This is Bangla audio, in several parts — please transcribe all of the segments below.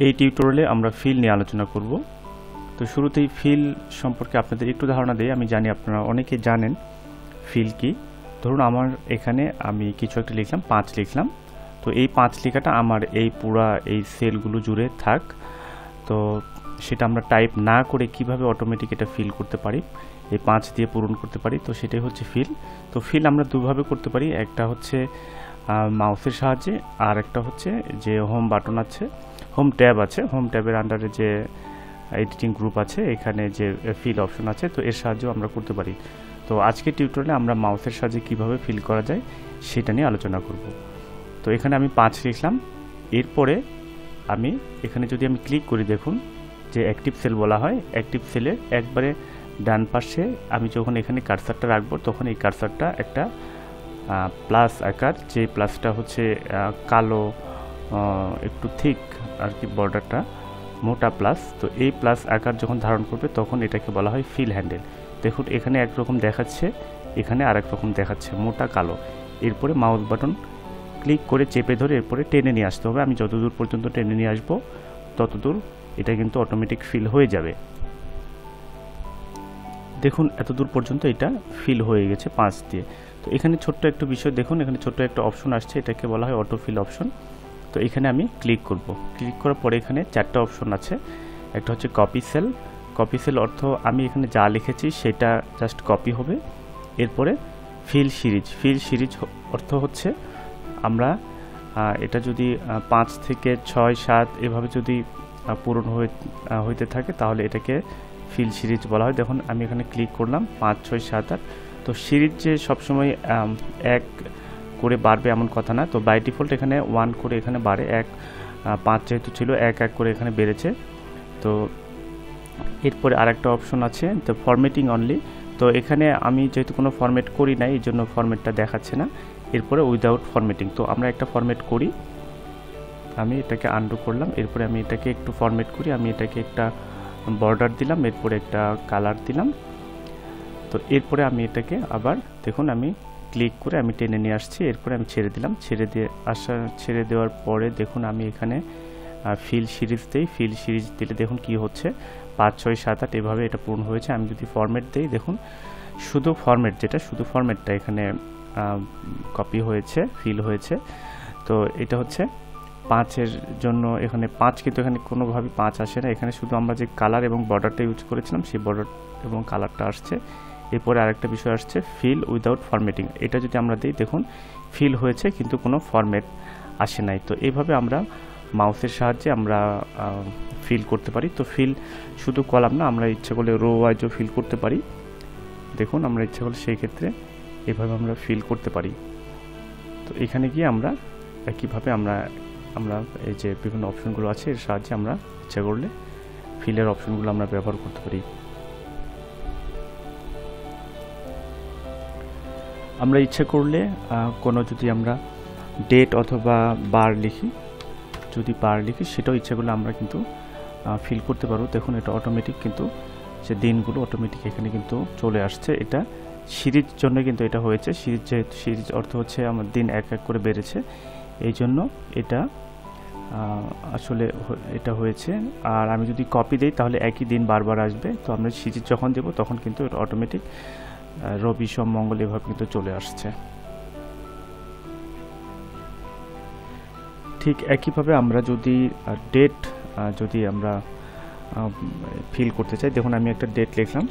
এই টিউটোরিয়ালে আমরা ফিল নিয়ে আলোচনা করব। তো শুরুতেই ফিল সম্পর্কে আপনাদের একটু ধারণা দেই। আমি জানি আপনারা অনেকেই জানেন ফিল কি। ধরুন আমার এখানে আমি কিছু একটা লিখলাম, 5 লিখলাম। তো এই 5 লেখাটা আমার এই পুরা এই সেলগুলো জুড়ে থাক। তো সেটা আমরা টাইপ না করে কিভাবে অটোমেটিক এটা ফিল করতে পারি, এই 5 দিয়ে পূরণ করতে পারি। তো সেটাই হচ্ছে ফিল। তো ফিল আমরা দুভাবে করতে পারি, একটা হচ্ছে মাউসের সাহায্যে, আর একটা হচ্ছে যে হোম বাটন আছে, হোম ট্যাব আছে, হোম ট্যাবের আন্ডারে যে এডিটিং গ্রুপ আছে, এখানে যে ফিল অপশন আছে, তো এর সাহায্যেও আমরা করতে পারি। তো আজকের টিউটোরিয়ালে আমরা মাউসের সাহায্যে কিভাবে ফিল করা যায় সেটা নিয়ে আলোচনা করব। তো এখানে আমি 5 লিখলাম। এরপরে আমি এখানে যদি আমি ক্লিক করি, দেখুন যে অ্যাক্টিভ সেল বলা হয়, অ্যাক্টিভ সেলের একবারে ডান পাশে আমি যখন এখানে কার্সারটা রাখবো, তখন এই কার্সারটা একটা প্লাস আকার, যে প্লাসটা হচ্ছে কালো, একটু থিক আর কি, বর্ডারটা মোটা প্লাস। তো এই প্লাস আকার যখন ধারণ করবে তখন এটাকে বলা হয় ফিল হ্যান্ডেল। দেখুন এখানে একরকম দেখাচ্ছে, এখানে আরেক রকম দেখাচ্ছে, মোটা কালো। এরপরে মাউস বাটন ক্লিক করে চেপে ধরে এরপরে টেনে নিয়ে আসতে হবে। আমি যতদূর পর্যন্ত টেনে নিয়ে আসবো ততদূর এটা কিন্তু অটোমেটিক ফিল হয়ে যাবে। দেখুন এতদূর পর্যন্ত এটা ফিল হয়ে গেছে 5 দিয়ে। তো এখানে ছোট্ট একটা বিষয় দেখুন, এখানে ছোট্ট একটা অপশন আসছে, এটাকে বলা হয় অটো ফিল অপশন। তো এখানে আমি ক্লিক করব। ক্লিক করার পরে এখানে 4টা অপশন আছে। একটা হচ্ছে কপি সেল। কপি সেল অর্থ আমি এখানে যা লিখেছি সেটা জাস্ট কপি হবে। এরপরে ফিল সিরিজ। ফিল সিরিজ অর্থ হচ্ছে আমরা এটা যদি 5 থেকে 6, 7 এভাবে যদি পূরণ হইতে থাকে তাহলে এটাকে ফিল সিরিজ বলা হয়। দেখুন আমি এখানে ক্লিক করলাম, 5, 6, 7, 8। তো সিরিজ যে সবসময় 1 করে বাড়বে এমন কথা না। তো বাই ডিফল্ট এখানে 1 করে এখানে বাড়ে, 1, 5 যেহেতু ছিল 1 1 করে এখানে বেড়েছে। তো এরপরে আরেকটা অপশন আছে, তো ফরম্যাটিং অনলি। তো এখানে আমি যেহেতু কোনো ফরম্যাট করি নাই, এই জন্য ফরম্যাটটা দেখাচ্ছে না। এরপরে উইদাউট ফরম্যাটিং। তো আমরা একটা ফরম্যাট করি, আমি এটাকে আনডু করলাম। এরপরে আমি এটাকে একটু ফরম্যাট করি, আমি এটাকে একটা বর্ডার দিলাম, এরপরে একটা কালার দিলাম। তো এরপরে আমি এটাকে আবার দেখুন আমি ক্লিক করে আমি টেনে নিয়ে আসছি। এরপরে আমি ছেড়ে দিলাম, ছেড়ে দেওয়ার পরে দেখুন আমি এখানে ফিল সিরিজ দেই। ফিল সিরিজ দিলে দেখুন কি হচ্ছে, 5, 6, 7, 8 এভাবে এটা পূর্ণ হয়েছে। আমি যদি ফরম্যাট দেই, দেখুন শুধু ফরম্যাট, যেটা শুধু ফরম্যাটটা এখানে কপি হয়েছে, ফিল হয়েছে। তো এটা হচ্ছে 5-এর জন্য এখানে 5, কিন্তু এখানে কোনোভাবে 5 আসে না। এখানে শুধু আমরা যে কালার এবং বর্ডারটা ইউজ করেছিলাম সেই বর্ডার এবং কালারটা আসছে। এরপরে আরেকটা বিষয় আসছে ফিল উইদাউট ফরম্যাটিং। এটা যদি আমরা দিই, দেখুন ফিল হয়েছে কিন্তু কোনো ফরম্যাট আসে নাই। তো এইভাবে আমরা মাউসের সাহায্যে আমরা ফিল করতে পারি। তো ফিল শুধু কলাম না, আমরা ইচ্ছা করলে রো ওয়াইজও ফিল করতে পারি। দেখুন আমরা ইচ্ছা করলে সেই ক্ষেত্রে এভাবে আমরা ফিল করতে পারি। তো এখানে গিয়ে আমরা একইভাবে আমরা এই যে বিভিন্ন অপশনগুলো আছে এর সাহায্যে আমরা ইচ্ছা করলে ফিলের অপশনগুলো আমরা ব্যবহার করতে পারি। আমরা ইচ্ছা করলে কোনো যদি আমরা ডেট অথবা বার লিখি, সেটাও ইচ্ছা করলে আমরা কিন্তু ফিল করতে পারবো। দেখুন এটা অটোমেটিক কিন্তু যে দিনগুলো অটোমেটিক এখানে কিন্তু চলে আসছে। এটা সিরিজ জন্য কিন্তু এটা হয়েছে। সিরিজ অর্থ হচ্ছে আমার দিন 1 1 করে বেড়েছে, এই জন্য এটা আসলে এটা হয়েছে। আর আমি যদি কপি দিই তাহলে একই দিন বারবার আসবে। তো আমরা সিরিজ যখন দেব তখন কিন্তু এটা অটোমেটিক রবি, সোম, মঙ্গল এভাবে কিন্তু চলে আসছে। ঠিক একইভাবে আমরা যদি ডেট যদি আমরা ফিল করতে চাই, দেখুন আমি একটা ডেট লিখলাম,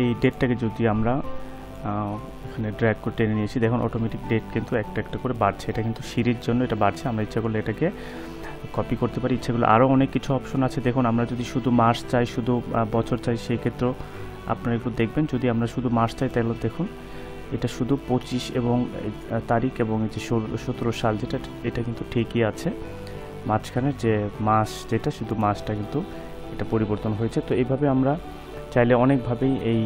এই ডেটটাকে যদি আমরা এখানে ড্র্যাগ করে টেনে নিয়েছি, দেখুন অটোমেটিক ডেট কিন্তু একটা একটা করে বাড়ছে। এটা কিন্তু সিরিজ জন্য এটা বাড়ছে। আমরা ইচ্ছা করলে এটাকে কপি করতে পারি, ইচ্ছা করলে আরও অনেক কিছু অপশন আছে। দেখুন আমরা যদি শুধু মাস চাই, শুধু বছর চাই, সেই ক্ষেত্রেও আপনারা একটু দেখবেন। যদি আমরা শুধু মাস চাই তাহলে দেখুন এটা শুধু 25 এবং তারিখ এবং এই যে 17 সাল যেটা, এটা কিন্তু ঠিকই আছে। মাঝখানে যে মাস, যেটা শুধু মাসটা কিন্তু এটা পরিবর্তন হয়েছে। তো এইভাবে আমরা চাইলে অনেকভাবেই এই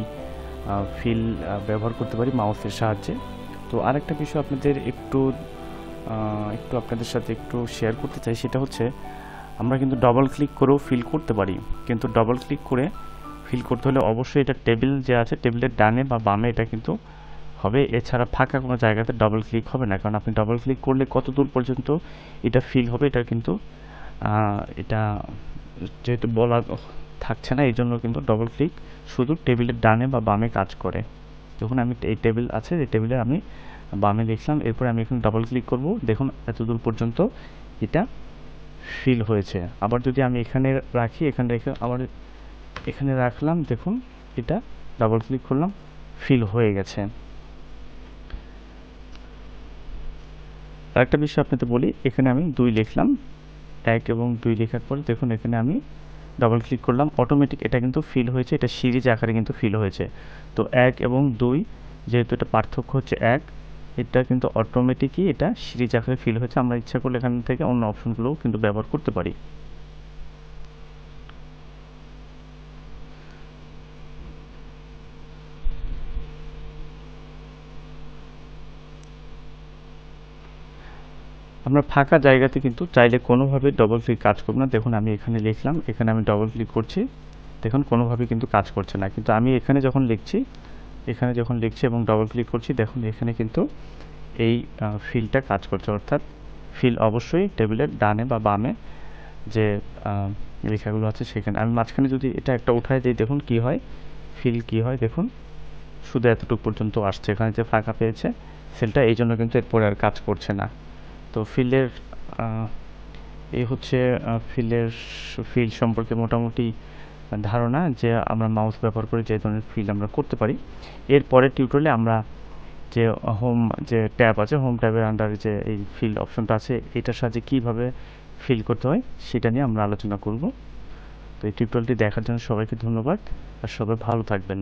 ফিল ব্যবহার করতে পারি মাউসের সাহায্যে। তো আরেকটা বিষয় আপনাদের একটু আপনাদের সাথে একটু শেয়ার করতে চাই, সেটা হচ্ছে আমরা কিন্তু ডবল ক্লিক করেও ফিল করতে পারি। কিন্তু ডবল ক্লিক করে ফিল করতে হলে অবশ্যই এটা টেবিল যে আছে, টেবিলের ডানে বা বামে এটা কিন্তু হবে, এছাড়া ফাঁকা কোনো জায়গাতে ডবল ক্লিক হবে না, কারণ আপনি ডবল ক্লিক করলে কত দূর পর্যন্ত এটা ফিল হবে এটা কিন্তু এটা যেহেতু বলা থাকছে না, এই জন্য কিন্তু ডবল ক্লিক শুধু টেবিলের ডানে বা বামে কাজ করে। যখন আমি এই টেবিল আছে, এই টেবিলে আমি বামে লিখলাম, এরপরে আমি এখানে ডবল ক্লিক করব, দেখুন এত দূর পর্যন্ত এটা ফিল হয়েছে। আবার যদি আমি এখানে রাখি, এখানে রেখে আবার এখানে রাখলাম, দেখুন এটা ডাবল ক্লিক করলাম, ফিল হয়ে গেছে। আরেকটা বিষয় আপনাদের বলি, এখানে আমি 2 লিখলাম, 1 এবং 2 লেখার পরে দেখুন এখানে আমি ডাবল ক্লিক করলাম, অটোমেটিক এটা কিন্তু ফিল হয়েছে, এটা সিরিজ আকারে কিন্তু ফিল হয়েছে। তো 1 এবং 2 যেহেতু এটা পার্থক্য হচ্ছে 1, এটা কিন্তু অটোমেটিকই এটা সিরিজ আকারে ফিল হয়েছে। আমরা ইচ্ছা করলে এখান থেকে অন্য অপশনগুলোও কিন্তু ব্যবহার করতে পারি। আমরা ফাঁকা জায়গাতে কিন্তু চাইলে কোনোভাবে ডবল ক্লিক কাজ করবে না। দেখুন আমি এখানে লিখলাম, এখানে আমি ডবল ক্লিক করছি, দেখুন কোনোভাবে কিন্তু কাজ করছে না। কিন্তু আমি এখানে যখন লিখছি এবং ডবল ক্লিক করছি, দেখুন এখানে কিন্তু এই ফিলটা কাজ করছে, অর্থাৎ ফিল অবশ্যই টেবিলের ডানে বা বামে যে লেখাগুলো আছে সেখানে। আমি মাঝখানে যদি এটা একটা উঠায় দিই, দেখুন কি হয়, ফিল কি হয়, দেখুন শুধু এতটুকু পর্যন্ত আসছে, এখানে যে ফাঁকা পেয়েছে সেলটা, এই জন্য কিন্তু এরপরে আর কাজ করছে না। তো ফিলের এই হচ্ছে ফিল সম্পর্কে মোটামুটি ধারণা, যে আমরা মাউস ব্যবহার করে যে ধরনের ফিল আমরা করতে পারি। এর পরের টিউটোরিয়ালে আমরা যে হোম যে ট্যাব আছে, হোম ট্যাবের আন্ডারে যে এই ফিল অপশনটা আছে, এটার সাহায্যে কীভাবে ফিল করতে হয় সেটা নিয়ে আমরা আলোচনা করব। তো এই টিউটোরিয়ালটি দেখার জন্য সবাইকে ধন্যবাদ, আর সবাই ভালো থাকবেন।